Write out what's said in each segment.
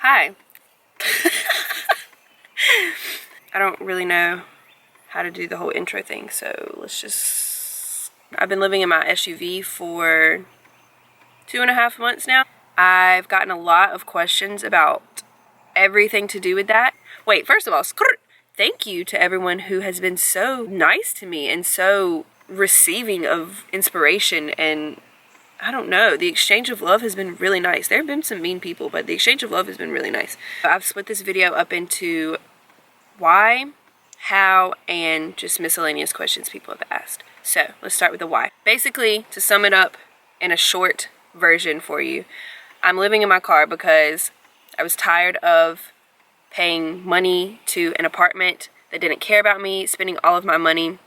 Hi. I don't really know how to do the whole intro thing, so let's just... I've been living in my SUV for 2.5 months now. I've gotten a lot of questions about everything to do with that. Wait, first of all, thank you to everyone who has been so nice to me and so receiving of inspiration, and I don't know, the exchange of love has been really nice. There have been some mean people, but the exchange of love has been really nice. I've split this video up into why, how, and just miscellaneous questions people have asked. So let's start with the why. Basically, to sum it up in a short version for you, I'm living in my car because I was tired of paying money to an apartment that didn't care about me, spending all of my money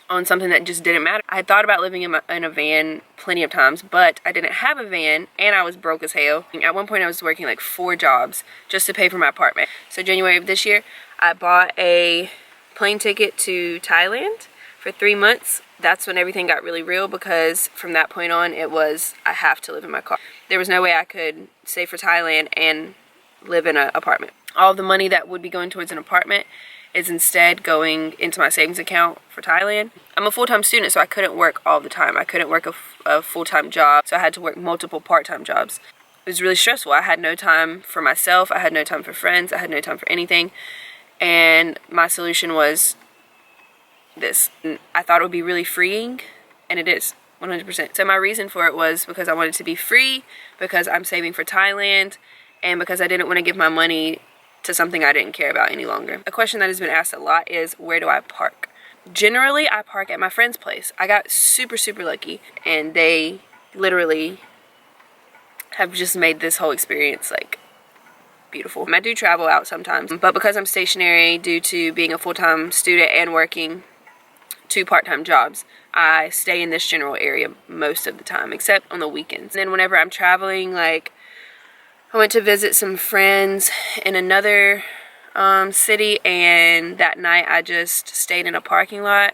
on something that just didn't matter. I had thought about living in a van plenty of times, but I didn't have a van and I was broke as hell. At one point I was working like 4 jobs just to pay for my apartment. So January of this year, I bought a plane ticket to Thailand for 3 months. That's when everything got really real, because from that point on it was, I have to live in my car. There was no way I could stay for Thailand and live in an apartment. All of the money that would be going towards an apartment is instead going into my savings account for Thailand. I'm a full-time student, so I couldn't work all the time. I couldn't work a full-time job, so I had to work multiple part-time jobs. It was really stressful. I had no time for myself. I had no time for friends. I had no time for anything. And my solution was this. I thought it would be really freeing, and it is, 100%. So my reason for it was because I wanted to be free, because I'm saving for Thailand, and because I didn't want to give my money to something I didn't care about any longer. A question that has been asked a lot is, where do I park? Generally, I park at my friend's place. I got super lucky, and they literally have just made this whole experience like beautiful. I do travel out sometimes, but because I'm stationary due to being a full-time student and working 2 part-time jobs, I stay in this general area most of the time, except on the weekends. And then whenever I'm traveling, like I went to visit some friends in another city, and that night I just stayed in a parking lot.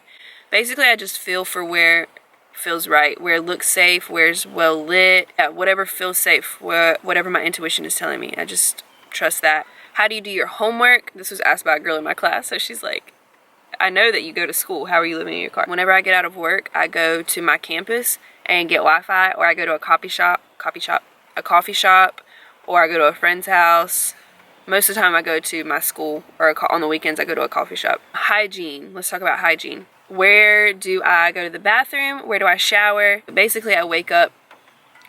Basically, I just feel for where feels right, where it looks safe, where's well lit, whatever feels safe, whatever my intuition is telling me. I just trust that. How do you do your homework? This was asked by a girl in my class, so she's like, I know that you go to school. How are you living in your car? Whenever I get out of work, I go to my campus and get Wi-Fi, or I go to a coffee shop, or I go to a friend's house. Most of the time I go to my school, or on the weekends I go to a coffee shop. Hygiene, let's talk about hygiene. Where do I go to the bathroom? Where do I shower? Basically, I wake up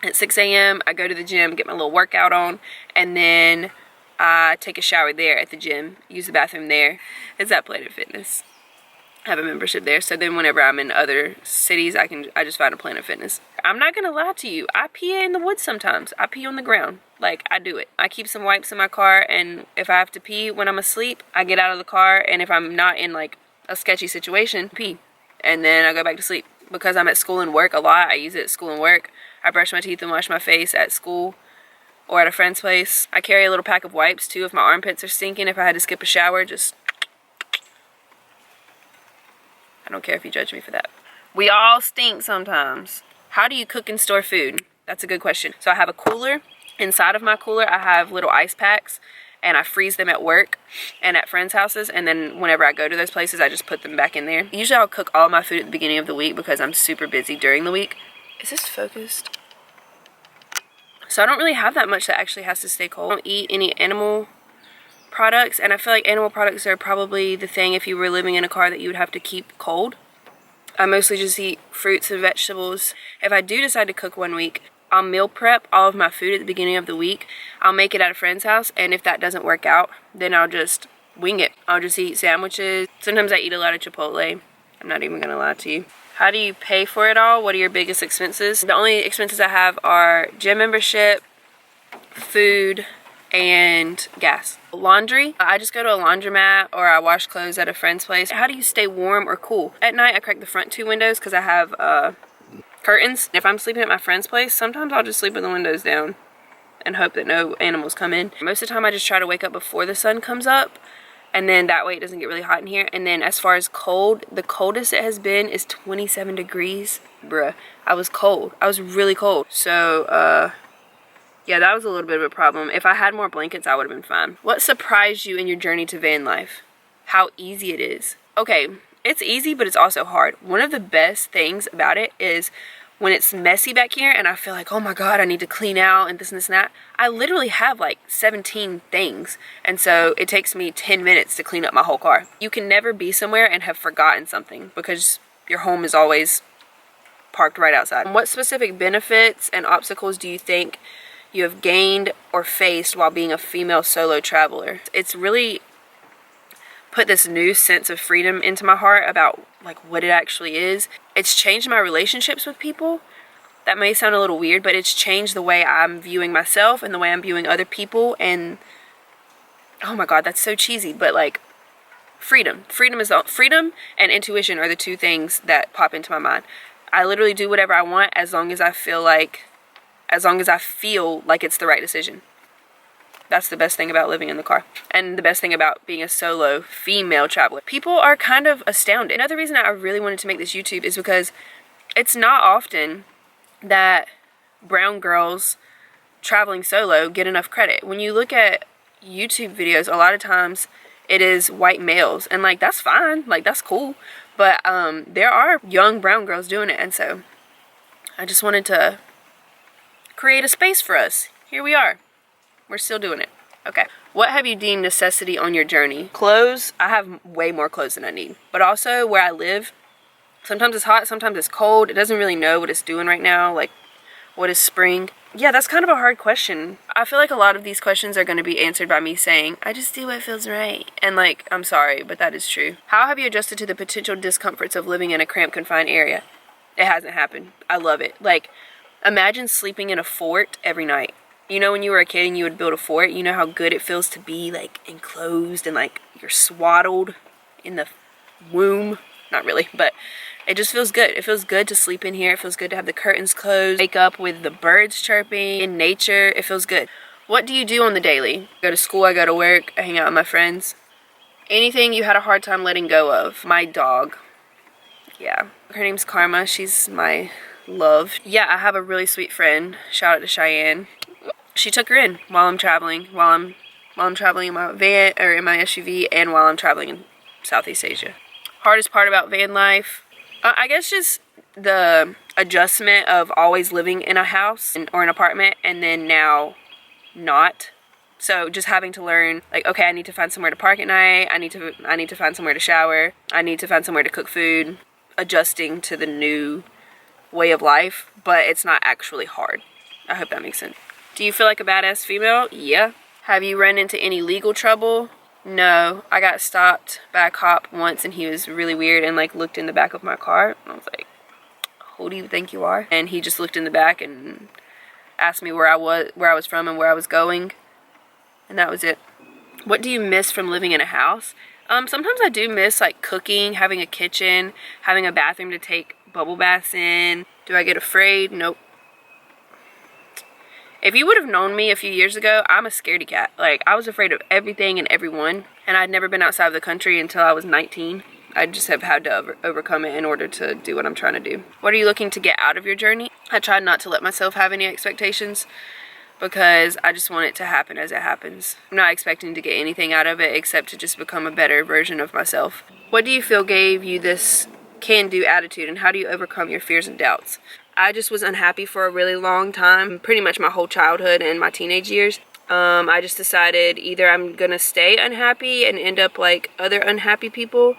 at 6 a.m., I go to the gym, get my little workout on, and then I take a shower there at the gym, use the bathroom there. It's at Planet Fitness. I have a membership there, so then whenever I'm in other cities, I just find a Planet Fitness. I'm not gonna lie to you, I pee in the woods sometimes. I pee on the ground. Like, I do it. I keep some wipes in my car, and if I have to pee when I'm asleep, I get out of the car, and if I'm not in like a sketchy situation, pee, and then I go back to sleep. Because I'm at school and work a lot, I use it at school and work. I brush my teeth and wash my face at school or at a friend's place. I carry a little pack of wipes too if my armpits are stinking. If I had to skip a shower, just... I don't care if you judge me for that. We all stink sometimes. How do you cook and store food? That's a good question. So I have a cooler. Inside of my cooler, I have little ice packs, and I freeze them at work and at friends' houses, and then whenever I go to those places, I just put them back in there. Usually I'll cook all my food at the beginning of the week because I'm super busy during the week. Is this focused? So I don't really have that much that actually has to stay cold. I don't eat any animal products, and I feel like animal products are probably the thing if you were living in a car that you would have to keep cold. I mostly just eat fruits and vegetables. If I do decide to cook one week, I'll meal prep all of my food at the beginning of the week. I'll make it at a friend's house, and if that doesn't work out, then I'll just wing it. I'll just eat sandwiches. Sometimes I eat a lot of Chipotle. I'm not even gonna lie to you. How do you pay for it all? What are your biggest expenses? The only expenses I have are gym membership, food, and gas. Laundry, I just go to a laundromat or I wash clothes at a friend's place. How do you stay warm or cool? At night, I crack the front 2 windows because I have curtains. If I'm sleeping at my friend's place, sometimes I'll just sleep with the windows down and hope that no animals come in. Most of the time, I just try to wake up before the sun comes up, and then that way it doesn't get really hot in here. And then as far as cold, the coldest it has been is 27 degrees. Bruh, I was cold. I was really cold. So, Yeah, that was a little bit of a problem. If I had more blankets, I would have been fine. What surprised you in your journey to van life? How easy it is. Okay, it's easy, but it's also hard. One of the best things about it is when it's messy back here and I feel like, oh my God, I need to clean out and this and this and that. I literally have like 17 things. And so it takes me 10 minutes to clean up my whole car. You can never be somewhere and have forgotten something because your home is always parked right outside. What specific benefits and obstacles do you think you have gained or faced while being a female solo traveler? It's really put this new sense of freedom into my heart about like what it actually is. It's changed my relationships with people. That may sound a little weird, but it's changed the way I'm viewing myself and the way I'm viewing other people. And oh my God, that's so cheesy, but like freedom and intuition are the two things that pop into my mind. I literally do whatever I want as long as I feel like it's the right decision. That's the best thing about living in the car. And the best thing about being a solo female traveler. People are kind of astounded. Another reason I really wanted to make this YouTube is because it's not often that brown girls traveling solo get enough credit. When you look at YouTube videos, a lot of times it is white males. And like, that's fine. Like, that's cool. But there are young brown girls doing it. And so I just wanted to create a space for us. Here we are. We're still doing it. Okay. What have you deemed necessity on your journey? Clothes. I have way more clothes than I need. But also where I live, sometimes it's hot, sometimes it's cold. It doesn't really know what it's doing right now. Like, what is spring? Yeah, that's kind of a hard question. I feel like a lot of these questions are going to be answered by me saying, I just do what feels right. And like, I'm sorry, but that is true. How have you adjusted to the potential discomforts of living in a cramped, confined area? It hasn't happened. I love it. Like, imagine sleeping in a fort every night. You know, when you were a kid and you would build a fort, you know how good it feels to be like enclosed and like you're swaddled in the womb. Not really, but it just feels good. It feels good to sleep in here. It feels good to have the curtains closed, wake up with the birds chirping, in nature. It feels good. What do you do on the daily? I go to school, I go to work, I hang out with my friends. Anything you had a hard time letting go of? My dog. Yeah. Her name's Karma. She's my love. Yeah, I have a really sweet friend. Shout out to Cheyenne. She took her in while I'm traveling, while I'm traveling in my van or in my SUV, and while I'm traveling in Southeast Asia. Hardest part about van life, I guess just the adjustment of always living in a house or an apartment and then now not. So just having to learn like, okay, I need to find somewhere to park at night. I need to find somewhere to shower. I need to find somewhere to cook food. Adjusting to the new way of life, but it's not actually hard. I hope that makes sense. Do you feel like a badass female? Yeah. Have you run into any legal trouble? No. I got stopped by a cop once and he was really weird and like looked in the back of my car. And I was like, who do you think you are? And he just looked in the back and asked me where I was from and where I was going. And that was it. What do you miss from living in a house? Sometimes I do miss like cooking, having a kitchen, having a bathroom to take bubble baths in. Do I get afraid? Nope. If you would have known me a few years ago, I'm a scaredy cat. Like, I was afraid of everything and everyone. And I'd never been outside of the country until I was 19. I just have had to overcome it in order to do what I'm trying to do. What are you looking to get out of your journey? I tried not to let myself have any expectations because I just want it to happen as it happens. I'm not expecting to get anything out of it except to just become a better version of myself. What do you feel gave you this can-do attitude, and how do you overcome your fears and doubts? I just was unhappy for a really long time, pretty much my whole childhood and my teenage years. I just decided either I'm gonna stay unhappy and end up like other unhappy people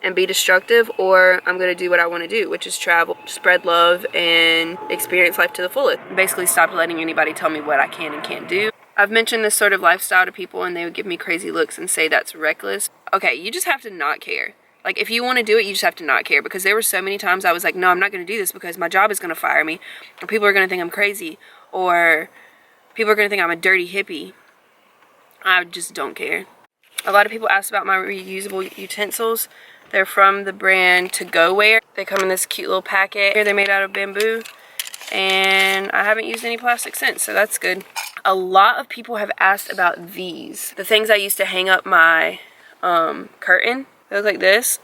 and be destructive, or I'm gonna do what I want to do, which is travel, spread love, and experience life to the fullest. Basically stop letting anybody tell me what I can and can't do. I've mentioned this sort of lifestyle to people and they would give me crazy looks and say that's reckless. Okay, you just have to not care. Like, if you want to do it, you just have to not care. Because there were so many times I was like, no, I'm not going to do this because my job is going to fire me. Or people are going to think I'm crazy. Or people are going to think I'm a dirty hippie. I just don't care. A lot of people ask about my reusable utensils. They're from the brand To Go Wear. They come in this cute little packet. Here they're made out of bamboo. And I haven't used any plastic since, so that's good. A lot of people have asked about these. The things I used to hang up my curtain. They look like this.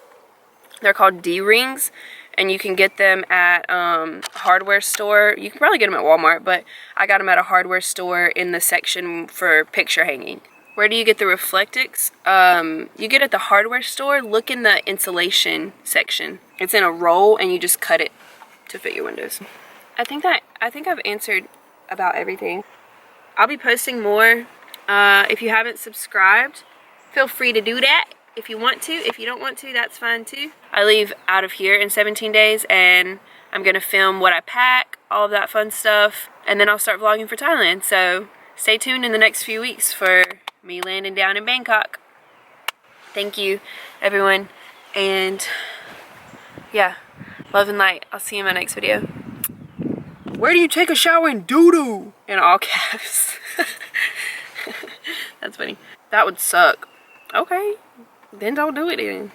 They're called D-rings, and you can get them at a hardware store. You can probably get them at Walmart, but I got them at a hardware store in the section for picture hanging. Where do you get the Reflectix? You get it at the hardware store. Look in the insulation section. It's in a roll, and you just cut it to fit your windows. I think I've answered about everything. I'll be posting more. If you haven't subscribed, feel free to do that if you want to. If you don't want to, that's fine too. I leave out of here in 17 days, and I'm gonna film what I pack, all of that fun stuff, and then I'll start vlogging for Thailand. So stay tuned in the next few weeks for me landing down in Bangkok. Thank you, everyone, and yeah, love and light. I'll see you in my next video. Where do you take a shower in doo-doo? In all caps. That's funny. That would suck. Okay, then don't do it then.